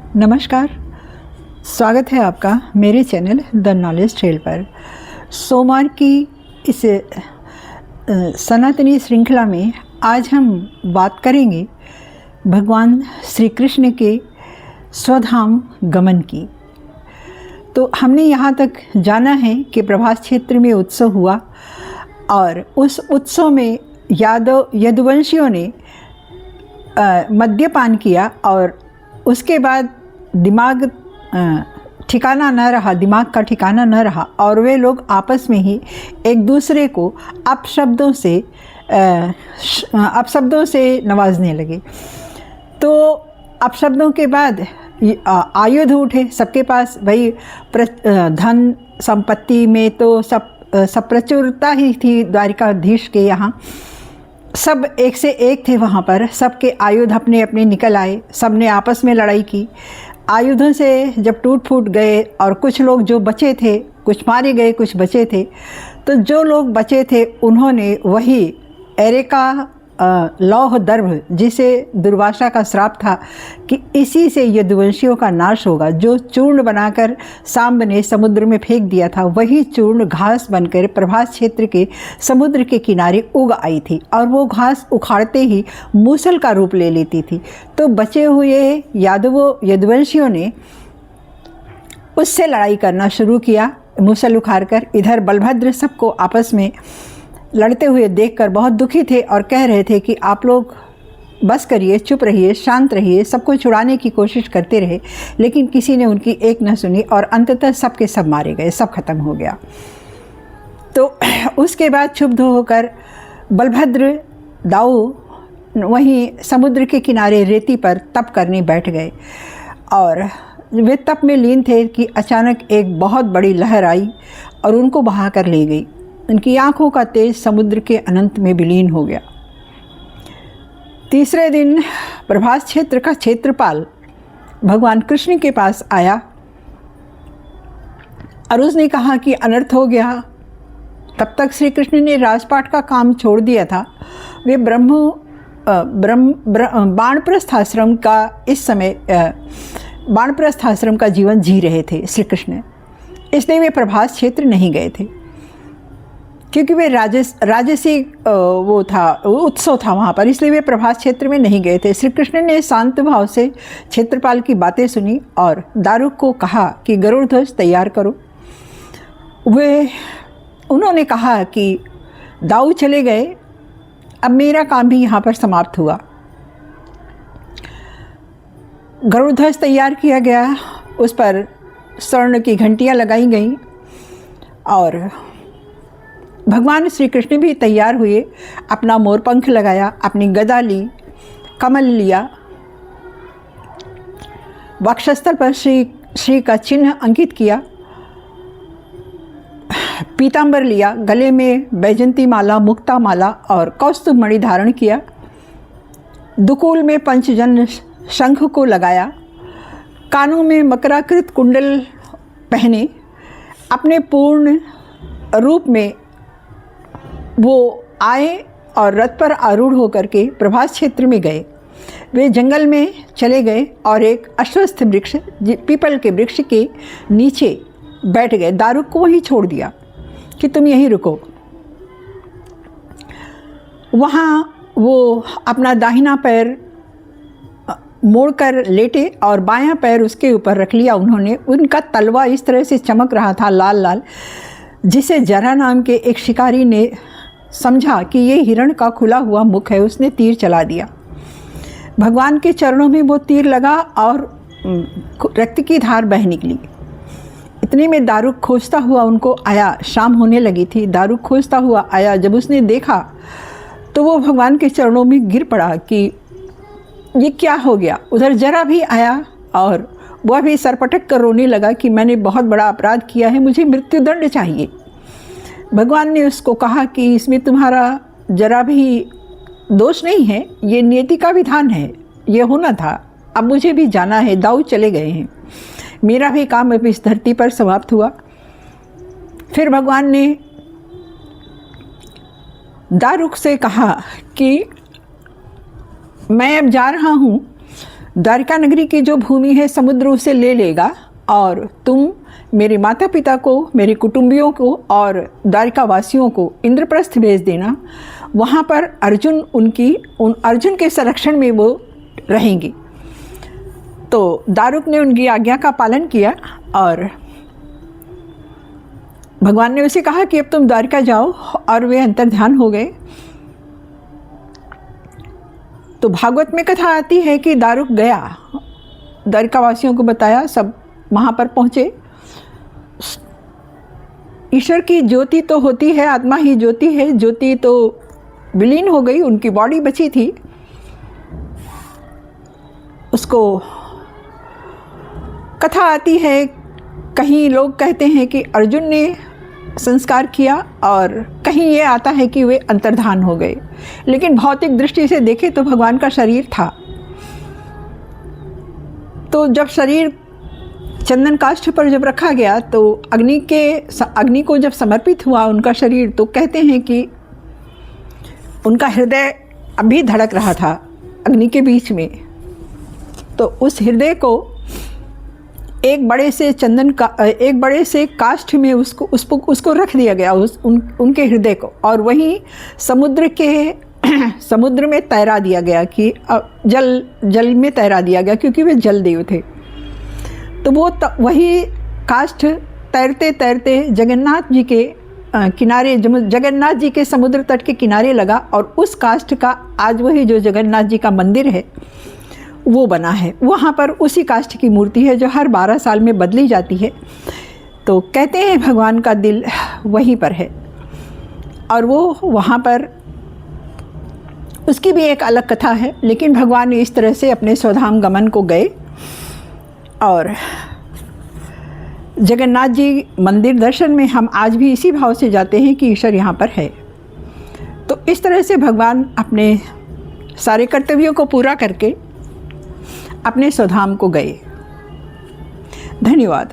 नमस्कार, स्वागत है आपका मेरे चैनल द नॉलेज ट्रेल पर। सोमवार की इस सनातनी श्रृंखला में आज हम बात करेंगे भगवान श्री कृष्ण के स्वधाम गमन की। तो हमने यहाँ तक जाना है कि प्रभास क्षेत्र में उत्सव हुआ और उस उत्सव में यदुवंशियों ने मद्यपान किया और उसके बाद दिमाग का ठिकाना न रहा और वे लोग आपस में ही एक दूसरे को अपशब्दों से नवाजने लगे। तो अपशब्दों के बाद आयुध उठे सबके पास। भाई धन संपत्ति में तो सब प्रचुरता ही थी द्वारिकाधीश के यहाँ। सब एक से एक थे वहाँ पर, सबके आयुध अपने अपने निकल आए, सब ने आपस में लड़ाई की। आयुधों से जब टूट फूट गए और कुछ लोग जो बचे थे, कुछ मारे गए कुछ बचे थे, तो जो लोग बचे थे उन्होंने वही एरेका लौह दर्भ, जिसे दुर्वासा का श्राप था कि इसी से यदुवंशियों का नाश होगा, जो चूर्ण बनाकर सांब ने समुद्र में फेंक दिया था, वही चूर्ण घास बनकर प्रभास क्षेत्र के समुद्र के किनारे उग आई थी और वो घास उखाड़ते ही मूसल का रूप ले लेती थी। तो बचे हुए यदुवंशियों ने उससे लड़ाई करना शुरू किया मूसल उखाड़कर। इधर बलभद्र सबको आपस में लड़ते हुए देखकर बहुत दुखी थे और कह रहे थे कि आप लोग बस करिए, चुप रहिए, शांत रहिए। सबको छुड़ाने की कोशिश करते रहे लेकिन किसी ने उनकी एक न सुनी और अंततः सबके सब मारे गए, सब खत्म हो गया। तो उसके बाद क्षुब्ध होकर बलभद्र दाऊ वहीं समुद्र के किनारे रेती पर तप करने बैठ गए और वे तप में लीन थे कि अचानक एक बहुत बड़ी लहर आई और उनको बहा कर ले गई। उनकी आँखों का तेज समुद्र के अनंत में विलीन हो गया। तीसरे दिन प्रभास क्षेत्र का क्षेत्रपाल भगवान कृष्ण के पास आया और उसने कहा कि अनर्थ हो गया। तब तक श्री कृष्ण ने राजपाट का काम छोड़ दिया था। वे बाणप्रस्थ आश्रम का इस समय बाणप्रस्थ आश्रम का जीवन जी रहे थे श्री कृष्ण, इसलिए वे प्रभास क्षेत्र नहीं गए थे क्योंकि वे राजसी वो था, उत्सव था वहाँ पर, इसलिए वे प्रभास क्षेत्र में नहीं गए थे। श्री कृष्ण ने शांत भाव से क्षेत्रपाल की बातें सुनी और दारुक को कहा कि गरुड़ ध्वज तैयार करो। उन्होंने कहा कि दाऊ चले गए, अब मेरा काम भी यहाँ पर समाप्त हुआ। गरुड़ ध्वज तैयार किया गया, उस पर स्वर्ण की घंटियाँ लगाई गईं और भगवान श्री कृष्ण भी तैयार हुए। अपना मोरपंख लगाया, अपनी गदा ली, कमल लिया, वक्षस्थल पर श्री का चिन्ह अंकित किया, पीतांबर लिया, गले में बैजंती माला, मुक्ता माला और कौस्तुभ मणि धारण किया, दुकूल में पंचजन शंख को लगाया, कानों में मकराकृत कुंडल पहने, अपने पूर्ण रूप में वो आए और रथ पर आरूढ़ होकर के प्रभास क्षेत्र में गए। वे जंगल में चले गए और एक अश्वत्थ वृक्ष, पीपल के वृक्ष के नीचे बैठ गए। दारुक को वहीं छोड़ दिया कि तुम यहीं रुको। वहाँ वो अपना दाहिना पैर मोड़कर लेटे और बायां पैर उसके ऊपर रख लिया उन्होंने। उनका तलवा इस तरह से चमक रहा था लाल लाल, जिसे जरा नाम के एक शिकारी ने समझा कि ये हिरण का खुला हुआ मुख है। उसने तीर चला दिया, भगवान के चरणों में वो तीर लगा और रक्त की धार बह निकली। इतने में दारुक खोजता हुआ उनको आया। शाम होने लगी थी, दारुक खोजता हुआ आया। जब उसने देखा तो वो भगवान के चरणों में गिर पड़ा कि ये क्या हो गया। उधर जरा भी आया और वह भी सरपटक कर रोने लगा कि मैंने बहुत बड़ा अपराध किया है, मुझे मृत्युदंड चाहिए। भगवान ने उसको कहा कि इसमें तुम्हारा जरा भी दोष नहीं है, ये नियति का विधान है, ये होना था, अब मुझे भी जाना है, दाऊ चले गए हैं, मेरा भी काम अब इस धरती पर समाप्त हुआ। फिर भगवान ने दारुक से कहा कि मैं अब जा रहा हूँ, द्वारिका नगरी की जो भूमि है समुद्र उसे ले लेगा और तुम मेरे माता पिता को, मेरे कुटुंबियों को और द्वारिका वासियों को इंद्रप्रस्थ भेज देना। वहाँ पर अर्जुन के संरक्षण में वो रहेंगी। तो दारुक ने उनकी आज्ञा का पालन किया और भगवान ने उसे कहा कि अब तुम द्वारिका जाओ, और वे अंतर्ध्यान हो गए। तो भागवत में कथा आती है कि दारुक गया, द्वारिका वासियों को बताया, सब वहाँ पर पहुँचे। ईश्वर की ज्योति तो होती है, आत्मा ही ज्योति है, ज्योति तो विलीन हो गई, उनकी बॉडी बची थी। उसको कथा आती है, कहीं लोग कहते हैं कि अर्जुन ने संस्कार किया और कहीं ये आता है कि वे अंतर्धान हो गए। लेकिन भौतिक दृष्टि से देखें तो भगवान का शरीर था। तो जब शरीर चंदन काष्ठ पर जब रखा गया तो अग्नि को जब समर्पित हुआ उनका शरीर, तो कहते हैं कि उनका हृदय अभी धड़क रहा था अग्नि के बीच में। तो उस हृदय को एक बड़े से काष्ठ में उसको रख दिया गया, उनके हृदय को, और वहीं समुद्र में तैरा दिया गया कि जल में तैरा दिया गया, क्योंकि वे जल देव थे। तो वो वही काष्ठ तैरते तैरते जगन्नाथ जी के किनारे, जगन्नाथ जी के समुद्र तट के किनारे लगा, और उस काष्ठ का आज वही जो जगन्नाथ जी का मंदिर है वो बना है। वहाँ पर उसी काष्ठ की मूर्ति है जो हर 12 साल में बदली जाती है। तो कहते हैं भगवान का दिल वहीं पर है, और वो वहाँ पर उसकी भी एक अलग कथा है। लेकिन भगवान इस तरह से अपने स्वधाम गमन को गए, और जगन्नाथ जी मंदिर दर्शन में हम आज भी इसी भाव से जाते हैं कि ईश्वर यहाँ पर है। तो इस तरह से भगवान अपने सारे कर्तव्यों को पूरा करके अपने स्वधाम को गए। धन्यवाद।